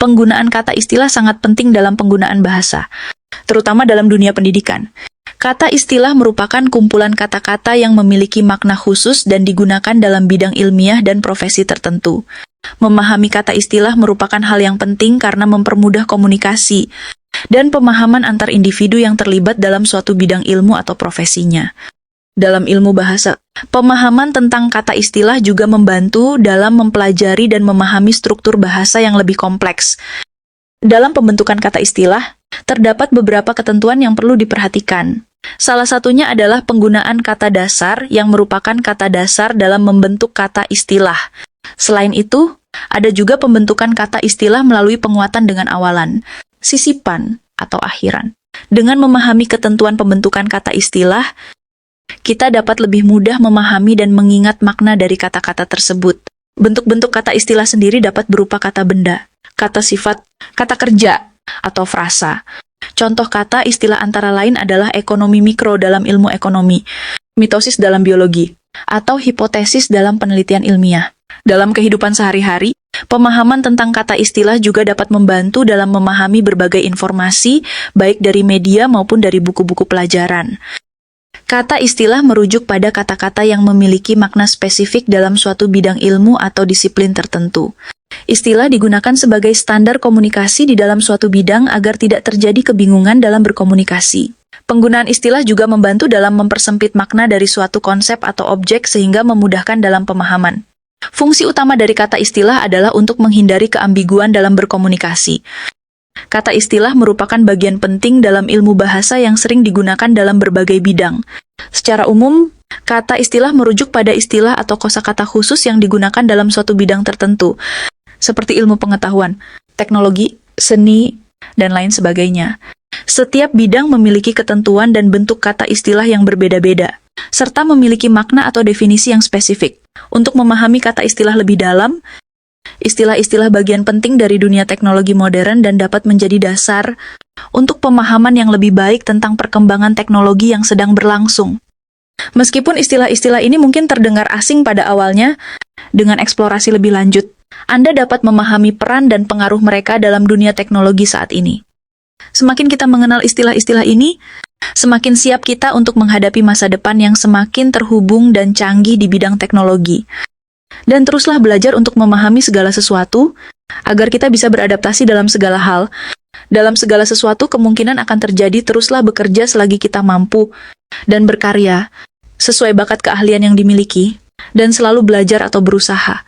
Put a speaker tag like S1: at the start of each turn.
S1: penggunaan kata istilah sangat penting dalam penggunaan bahasa, terutama dalam dunia pendidikan. Kata istilah merupakan kumpulan kata-kata yang memiliki makna khusus dan digunakan dalam bidang ilmiah dan profesi tertentu. Memahami kata istilah merupakan hal yang penting karena mempermudah komunikasi dan pemahaman antar individu yang terlibat dalam suatu bidang ilmu atau profesinya. Dalam ilmu bahasa, pemahaman tentang kata istilah juga membantu dalam mempelajari dan memahami struktur bahasa yang lebih kompleks. Dalam pembentukan kata istilah, terdapat beberapa ketentuan yang perlu diperhatikan. Salah satunya adalah penggunaan kata dasar yang merupakan kata dasar dalam membentuk kata istilah. Selain itu, ada juga pembentukan kata istilah melalui penguatan dengan awalan, sisipan, atau akhiran. Dengan memahami ketentuan pembentukan kata istilah, kita dapat lebih mudah memahami dan mengingat makna dari kata-kata tersebut. Bentuk-bentuk kata istilah sendiri dapat berupa kata benda, kata sifat, kata kerja, atau frasa. Contoh kata istilah antara lain adalah ekonomi mikro dalam ilmu ekonomi, mitosis dalam biologi, atau hipotesis dalam penelitian ilmiah. Dalam kehidupan sehari-hari, pemahaman tentang kata istilah juga dapat membantu dalam memahami berbagai informasi, baik dari media maupun dari buku-buku pelajaran. Kata istilah merujuk pada kata-kata yang memiliki makna spesifik dalam suatu bidang ilmu atau disiplin tertentu. Istilah digunakan sebagai standar komunikasi di dalam suatu bidang agar tidak terjadi kebingungan dalam berkomunikasi. Penggunaan istilah juga membantu dalam mempersempit makna dari suatu konsep atau objek sehingga memudahkan dalam pemahaman. Fungsi utama dari kata istilah adalah untuk menghindari keambiguan dalam berkomunikasi. Kata istilah merupakan bagian penting dalam ilmu bahasa yang sering digunakan dalam berbagai bidang. Secara umum, kata istilah merujuk pada istilah atau kosakata khusus yang digunakan dalam suatu bidang tertentu, seperti ilmu pengetahuan, teknologi, seni, dan lain sebagainya. Setiap bidang memiliki ketentuan dan bentuk kata istilah yang berbeda-beda, serta memiliki makna atau definisi yang spesifik. Untuk memahami kata istilah lebih dalam, istilah-istilah bagian penting dari dunia teknologi modern dan dapat menjadi dasar untuk pemahaman yang lebih baik tentang perkembangan teknologi yang sedang berlangsung. Meskipun istilah-istilah ini mungkin terdengar asing pada awalnya, dengan eksplorasi lebih lanjut, Anda dapat memahami peran dan pengaruh mereka dalam dunia teknologi saat ini. Semakin kita mengenal istilah-istilah ini, semakin siap kita untuk menghadapi masa depan yang semakin terhubung dan canggih di bidang teknologi. Dan teruslah belajar untuk memahami segala sesuatu, agar kita bisa beradaptasi dalam segala hal. Dalam segala sesuatu kemungkinan akan terjadi, teruslah bekerja selagi kita mampu, dan berkarya, sesuai bakat keahlian yang dimiliki, dan selalu belajar atau berusaha.